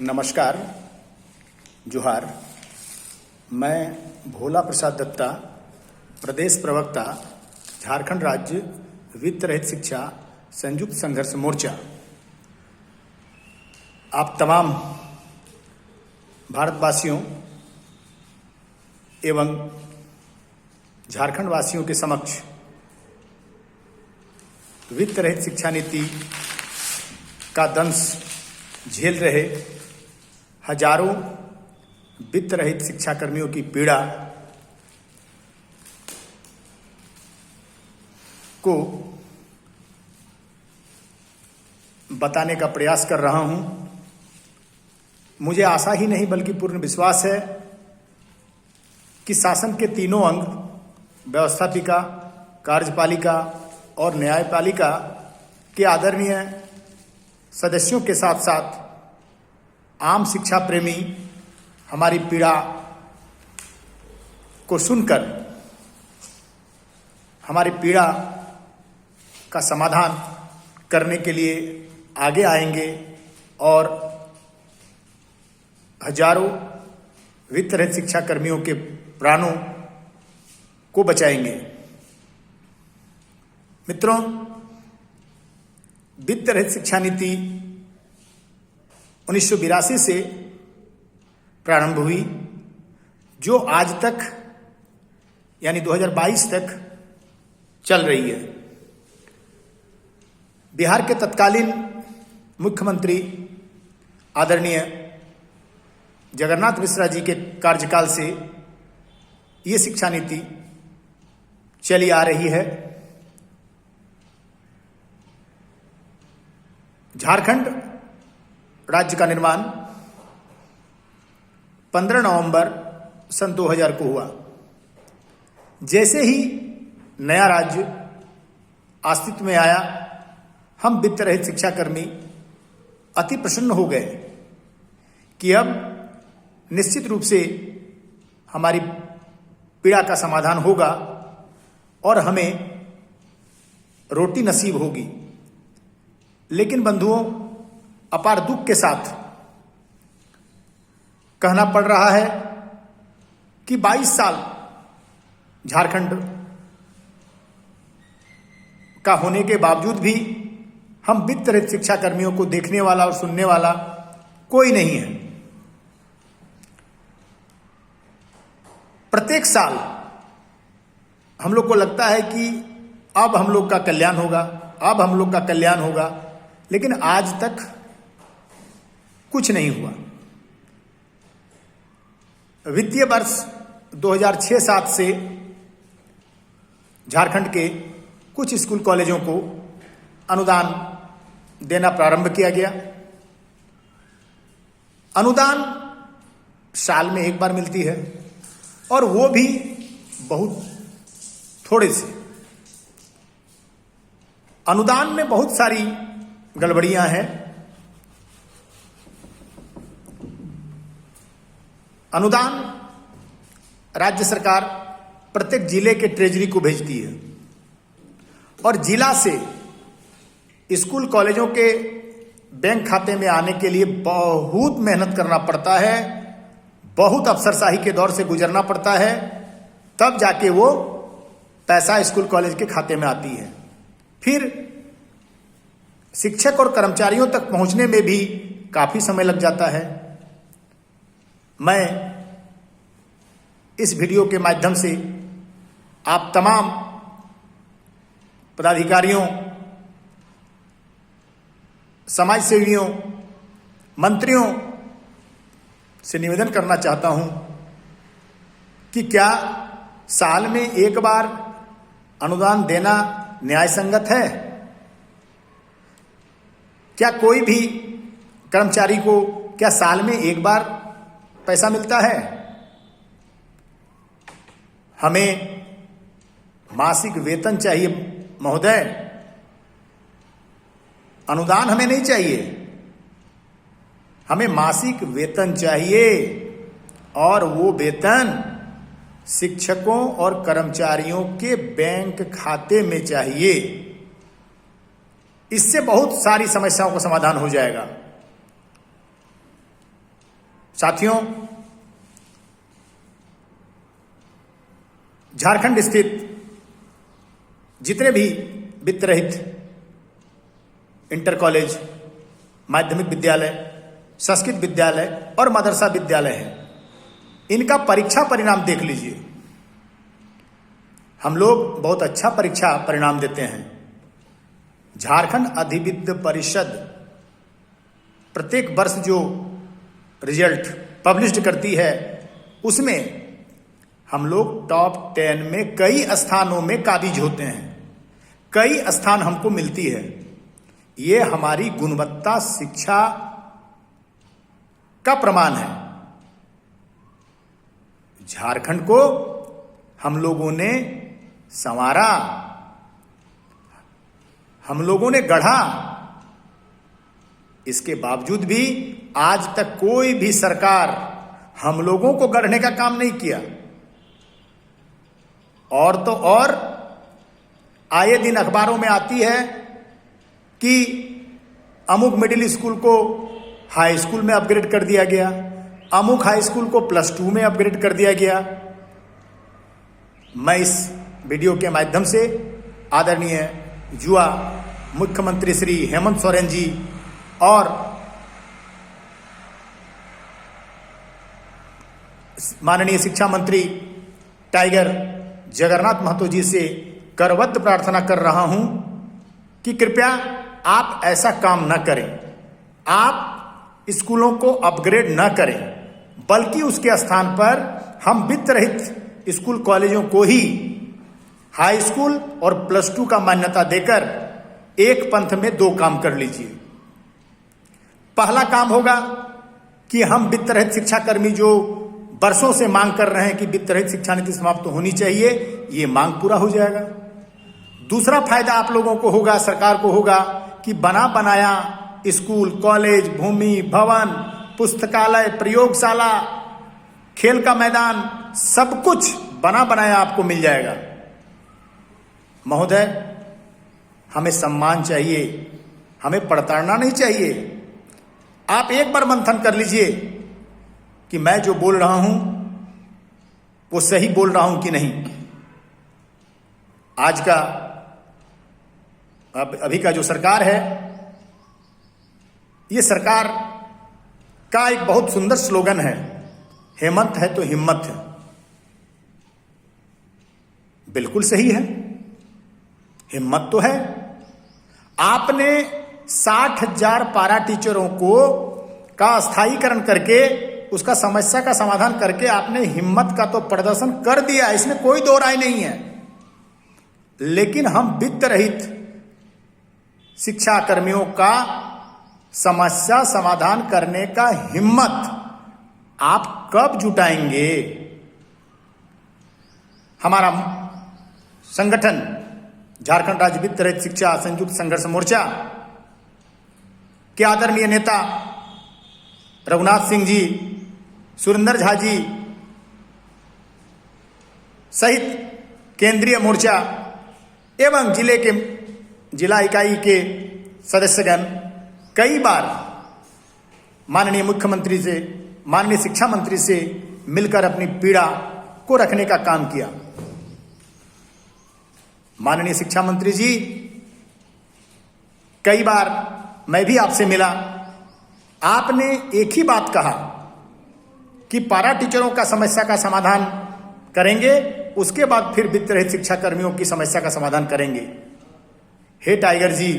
नमस्कार, जोहार। मैं भोला प्रसाद दत्ता, प्रदेश प्रवक्ता, झारखंड राज्य वित्त रहित शिक्षा संयुक्त संघर्ष मोर्चा। आप तमाम भारतवासियों एवं झारखंड वासियों के समक्ष वित्त रहित शिक्षा नीति का दंश झेल रहे हजारों वित्त रहित शिक्षा कर्मियों की पीड़ा को बताने का प्रयास कर रहा हूं। मुझे आशा ही नहीं बल्कि पूर्ण विश्वास है कि शासन के तीनों अंग, व्यवस्थापिका, कार्यपालिका और न्यायपालिका के आदरणीय सदस्यों के साथ साथ आम शिक्षा प्रेमी हमारी पीड़ा को सुनकर हमारी पीड़ा का समाधान करने के लिए आगे आएंगे और हजारों वित्त रहित शिक्षा कर्मियों के प्राणों को बचाएंगे। मित्रों, वित्त रहित शिक्षा नीति 1982 से प्रारंभ हुई, जो आज तक यानी 2022 तक चल रही है। बिहार के तत्कालीन मुख्यमंत्री आदरणीय जगन्नाथ मिश्रा जी के कार्यकाल से ये शिक्षा नीति चली आ रही है। झारखंड राज्य का निर्माण 15 नवंबर सन 2000 को हुआ। जैसे ही नया राज्य अस्तित्व में आया, हम वित्त रहित शिक्षा कर्मी अति प्रसन्न हो गए कि अब निश्चित रूप से हमारी पीड़ा का समाधान होगा और हमें रोटी नसीब होगी। लेकिन बंधुओं, अपार दुख के साथ कहना पड़ रहा है कि 22 साल झारखंड का होने के बावजूद भी हम वित्त रहित शिक्षा कर्मियों को देखने वाला और सुनने वाला कोई नहीं है। प्रत्येक साल हम लोग को लगता है कि अब हम लोग का कल्याण होगा, अब हम लोग का कल्याण होगा, लेकिन आज तक कुछ नहीं हुआ। वित्तीय वर्ष 2006-07 से झारखंड के कुछ स्कूल कॉलेजों को अनुदान देना प्रारंभ किया गया। अनुदान साल में एक बार मिलती है और वो भी बहुत थोड़े से। अनुदान में बहुत सारी गड़बड़ियां हैं। अनुदान राज्य सरकार प्रत्येक जिले के ट्रेजरी को भेजती है और जिला से स्कूल कॉलेजों के बैंक खाते में आने के लिए बहुत मेहनत करना पड़ता है, बहुत अफसरशाही के दौर से गुजरना पड़ता है, तब जाके वो पैसा स्कूल कॉलेज के खाते में आती है। फिर शिक्षक और कर्मचारियों तक पहुंचने में भी काफी समय लग जाता है। मैं इस वीडियो के माध्यम से आप तमाम पदाधिकारियों, समाज सेवियों, मंत्रियों से निवेदन करना चाहता हूं कि क्या साल में एक बार अनुदान देना न्याय संगत है? क्या कोई भी कर्मचारी को क्या साल में एक बार पैसा मिलता है? हमें मासिक वेतन चाहिए महोदय, अनुदान हमें नहीं चाहिए। हमें मासिक वेतन चाहिए और वो वेतन शिक्षकों और कर्मचारियों के बैंक खाते में चाहिए। इससे बहुत सारी समस्याओं का समाधान हो जाएगा। साथियों, झारखंड स्थित जितने भी वित्त रहित इंटर कॉलेज, माध्यमिक विद्यालय, संस्कृत विद्यालय और मदरसा विद्यालय हैं, इनका परीक्षा परिणाम देख लीजिए। हम लोग बहुत अच्छा परीक्षा परिणाम देते हैं। झारखंड अधिविद्य परिषद प्रत्येक वर्ष जो रिजल्ट पब्लिश करती है, उसमें हम लोग टॉप 10 में कई स्थानों में काबिज होते हैं, कई स्थान हमको मिलती है। ये हमारी गुणवत्ता शिक्षा का प्रमाण है। झारखंड को हम लोगों ने संवारा, हम लोगों ने गढ़ा। इसके बावजूद भी आज तक कोई भी सरकार हम लोगों को गढ़ने का काम नहीं किया। और तो और आए दिन अखबारों में आती है कि अमुक मिडिल स्कूल को हाई स्कूल में अपग्रेड कर दिया गया, अमुक हाई स्कूल को +2 में अपग्रेड कर दिया गया। मैं इस वीडियो के माध्यम से आदरणीय युवा मुख्यमंत्री श्री हेमंत सोरेन जी और माननीय शिक्षा मंत्री टाइगर जगन्नाथ महतो जी से करबद्ध प्रार्थना कर रहा हूं कि कृपया आप ऐसा काम न करें। आप स्कूलों को अपग्रेड न करें, बल्कि उसके स्थान पर हम वित्त रहित स्कूल कॉलेजों को ही हाई स्कूल और +2 का मान्यता देकर एक पंथ में 2 काम कर लीजिए। पहला काम होगा कि हम वित्त रहित शिक्षाकर्मी जो वर्षों से मांग कर रहे हैं कि वित्त रहित शिक्षा नीति समाप्त होनी चाहिए, ये मांग पूरा हो जाएगा। दूसरा फायदा आप लोगों को होगा, सरकार को होगा कि बना बनाया स्कूल, कॉलेज, भूमि, भवन, पुस्तकालय, प्रयोगशाला, खेल का मैदान, सब कुछ बना बनाया आपको मिल जाएगा। महोदय, हमें सम्मान चाहिए, हमें पड़ताड़ना नहीं चाहिए। आप एक बार मंथन कर लीजिए कि मैं जो बोल रहा हूं वो सही बोल रहा हूं कि नहीं। आज का अभी का जो सरकार है, ये सरकार का एक बहुत सुंदर स्लोगन है, हेमंत है तो हिम्मत है। बिल्कुल सही है, हिम्मत तो है। आपने 60,000 पारा टीचरों को का स्थायीकरण करके उसका समस्या का समाधान करके आपने हिम्मत का तो प्रदर्शन कर दिया, इसमें कोई दो राय नहीं है। लेकिन हम वित्त रहित शिक्षा कर्मियों का समस्या समाधान करने का हिम्मत आप कब जुटाएंगे? हमारा संगठन झारखंड राज्य वित्त रहित शिक्षा संयुक्त संघर्ष मोर्चा के आदरणीय नेता रघुनाथ सिंह जी, सुरेंद्र झा जी सहित केंद्रीय मोर्चा एवं जिला इकाई के सदस्यगण कई बार माननीय मुख्यमंत्री से, माननीय शिक्षा मंत्री से मिलकर अपनी पीड़ा को रखने का काम किया। माननीय शिक्षा मंत्री जी, कई बार मैं भी आपसे मिला, आपने एक ही बात कहा कि पारा टीचरों का समस्या का समाधान करेंगे, उसके बाद फिर वित्त रहित शिक्षा कर्मियों की समस्या का समाधान करेंगे। हे टाइगर जी,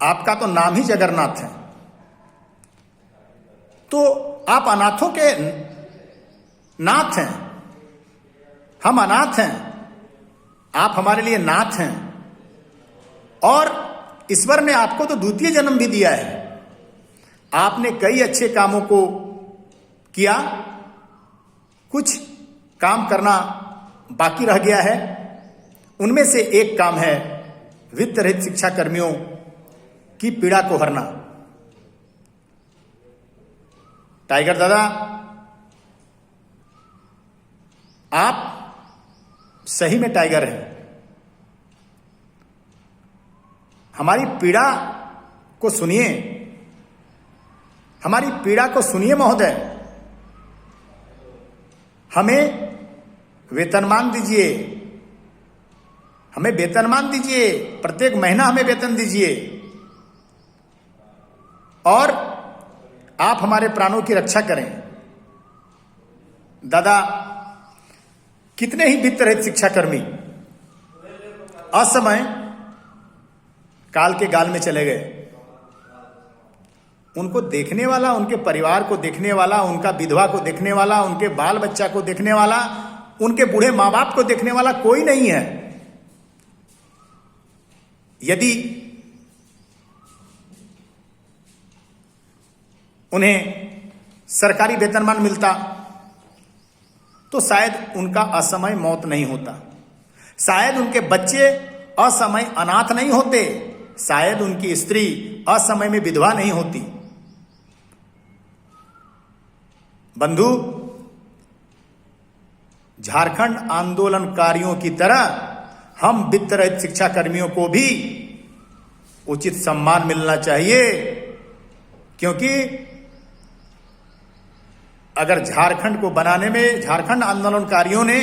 आपका तो नाम ही जगन्नाथ है, तो आप अनाथों के नाथ हैं, हम अनाथ हैं, आप हमारे लिए नाथ हैं। और ईश्वर ने आपको तो द्वितीय जन्म भी दिया है। आपने कई अच्छे कामों को किया, कुछ काम करना बाकी रह गया है। उनमें से एक काम है वित्त रहित शिक्षा कर्मियों की पीड़ा को हरना। टाइगर दादा, आप सही में टाइगर हैं। हमारी पीड़ा को सुनिए, हमारी पीड़ा को सुनिए महोदय। हमें वेतनमान दीजिए, हमें वेतनमान दीजिए, प्रत्येक महीना हमें वेतन दीजिए, और आप हमारे प्राणों की रक्षा करें। दादा, कितने ही वित्त रहित शिक्षाकर्मी असमय काल के गाल में चले गए। उनको देखने वाला, उनके परिवार को देखने वाला, उनका विधवा को देखने वाला, उनके बाल बच्चा को देखने वाला, उनके बूढ़े मां बाप को देखने वाला कोई नहीं है। यदि उन्हें सरकारी वेतनमान मिलता तो शायद उनका असमय मौत नहीं होता, शायद उनके बच्चे असमय अनाथ नहीं होते, शायद उनकी स्त्री असमय में विधवा नहीं होती। बंधु, झारखंड आंदोलनकारियों की तरह हम वित्त रहित शिक्षा कर्मियों को भी उचित सम्मान मिलना चाहिए, क्योंकि अगर झारखंड को बनाने में झारखंड आंदोलनकारियों ने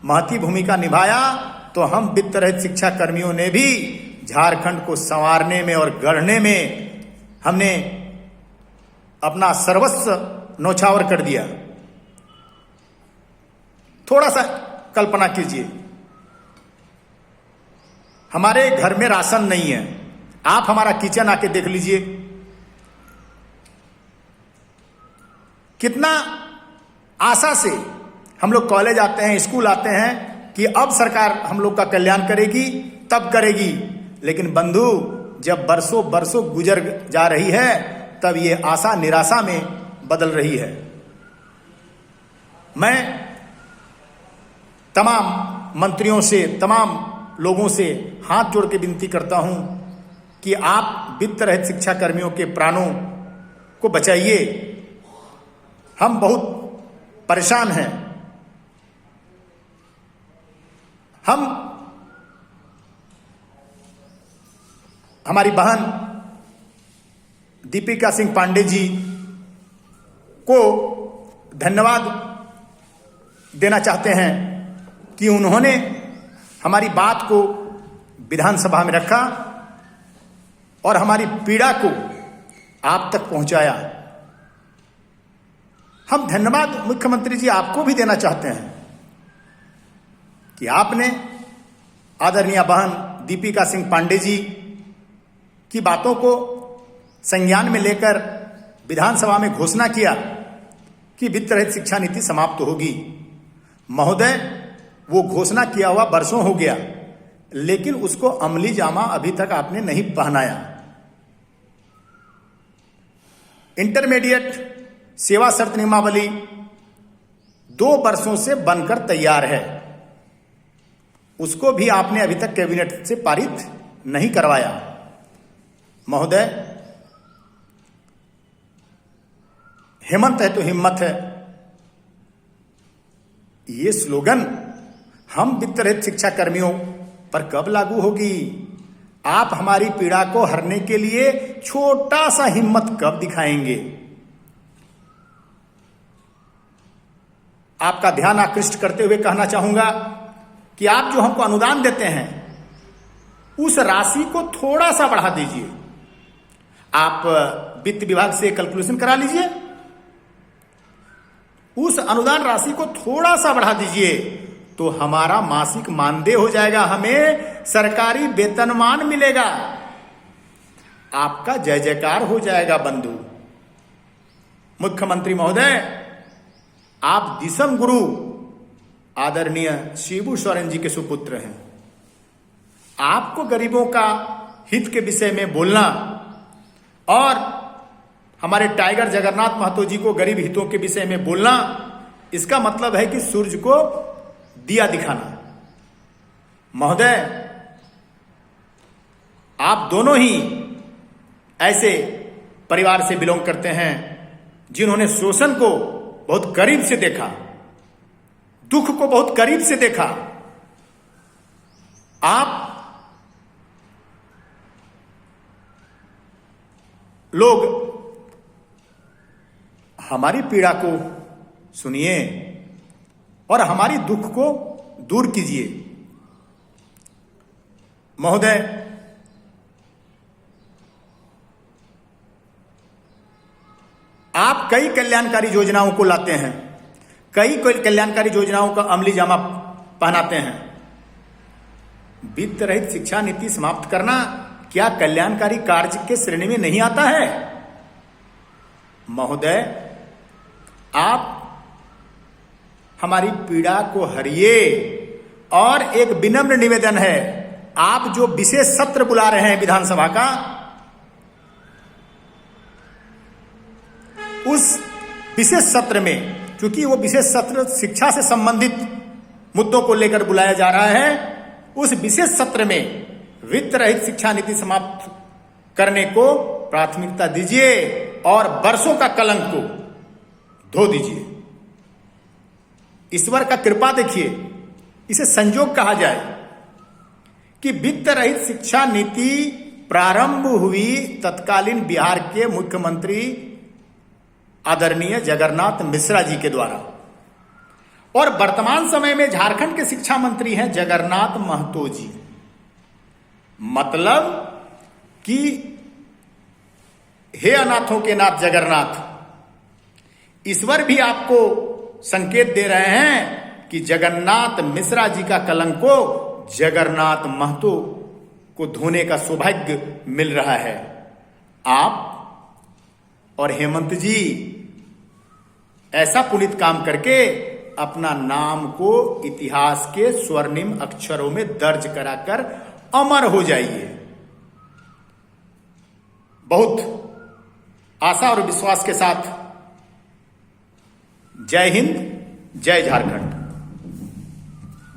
महती भूमिका निभाया तो हम वित्त रहित शिक्षा कर्मियों ने भी झारखंड को संवारने में और गढ़ने में हमने अपना सर्वस्व नौछावर कर दिया। थोड़ा सा कल्पना कीजिए, हमारे घर में राशन नहीं है, आप हमारा किचन आके देख लीजिए, कितना आशा से हम लोग कॉलेज आते हैं, स्कूल आते हैं कि अब सरकार हम लोग का कल्याण करेगी, तब करेगी। लेकिन बंधु, जब बरसों बरसों गुजर जा रही है तब ये आशा निराशा में बदल रही है। मैं तमाम मंत्रियों से, तमाम लोगों से हाथ जोड़ के विनती करता हूं कि आप वित्त रहित शिक्षा कर्मियों के प्राणों को बचाइए। हम बहुत परेशान हैं। हमारी बहन दीपिका सिंह पांडे जी को धन्यवाद देना चाहते हैं कि उन्होंने हमारी बात को विधानसभा में रखा और हमारी पीड़ा को आप तक पहुंचाया। हम धन्यवाद मुख्यमंत्री जी आपको भी देना चाहते हैं कि आपने आदरणीय बहन दीपिका सिंह पांडे जी की बातों को संज्ञान में लेकर विधानसभा में घोषणा किया कि वित्त रहित शिक्षा नीति समाप्त होगी। महोदय, वो घोषणा किया हुआ वर्षों हो गया, लेकिन उसको अमली जामा अभी तक आपने नहीं पहनाया। इंटरमीडिएट सेवा शर्त नियमावली 2 वर्षों से बनकर तैयार है, उसको भी आपने अभी तक कैबिनेट से पारित नहीं करवाया। महोदय, हेमंत है तो हिम्मत है, ये स्लोगन हम वित्त रहित शिक्षा कर्मियों पर कब लागू होगी? आप हमारी पीड़ा को हरने के लिए छोटा सा हिम्मत कब दिखाएंगे? आपका ध्यान आकृष्ट करते हुए कहना चाहूंगा कि आप जो हमको अनुदान देते हैं उस राशि को थोड़ा सा बढ़ा दीजिए। आप वित्त विभाग से कैलकुलेशन करा लीजिए, उस अनुदान राशि को थोड़ा सा बढ़ा दीजिए तो हमारा मासिक मानदेय हो जाएगा, हमें सरकारी वेतनमान मिलेगा, आपका जय जयकार हो जाएगा। बंधु, मुख्यमंत्री महोदय, आप दिसम गुरु आदरणीय शिबू सोरेन जी के सुपुत्र हैं। आपको गरीबों का हित के विषय में बोलना और हमारे टाइगर जगन्नाथ महतो जी को गरीब हितों के विषय में बोलना, इसका मतलब है कि सूर्य को दिया दिखाना। महोदय, आप दोनों ही ऐसे परिवार से बिलोंग करते हैं जिन्होंने शोषण को बहुत करीब से देखा, दुख को बहुत करीब से देखा। आप लोग हमारी पीड़ा को सुनिए और हमारी दुख को दूर कीजिए। महोदय, आप कई कल्याणकारी योजनाओं को लाते हैं, कई कल्याणकारी योजनाओं का अमली जामा पहनाते हैं। वित्त रहित शिक्षा नीति समाप्त करना क्या कल्याणकारी कार्य के श्रेणी में नहीं आता है? महोदय, आप हमारी पीड़ा को हरिए। और एक विनम्र निवेदन है, आप जो विशेष सत्र बुला रहे हैं विधानसभा का, उस विशेष सत्र में, क्योंकि वो विशेष सत्र शिक्षा से संबंधित मुद्दों को लेकर बुलाया जा रहा है, उस विशेष सत्र में वित्त रहित शिक्षा नीति समाप्त करने को प्राथमिकता दीजिए और वर्षों का कलंक को धो दीजिए। ईश्वर का कृपा देखिए, इसे संयोग कहा जाए कि वित्त रहित शिक्षा नीति प्रारंभ हुई तत्कालीन बिहार के मुख्यमंत्री आदरणीय जगन्नाथ मिश्रा जी के द्वारा, और वर्तमान समय में झारखंड के शिक्षा मंत्री हैं जगन्नाथ महतो जी। मतलब कि हे अनाथों के नाथ जगन्नाथ, ईश्वर भी आपको संकेत दे रहे हैं कि जगन्नाथ मिश्रा जी का कलंक को जगन्नाथ महतो को धोने का सौभाग्य मिल रहा है। आप और हेमंत जी ऐसा पुनीत काम करके अपना नाम को इतिहास के स्वर्णिम अक्षरों में दर्ज कराकर अमर हो जाइए। बहुत आशा और विश्वास के साथ जय हिंद, जय झारखंड।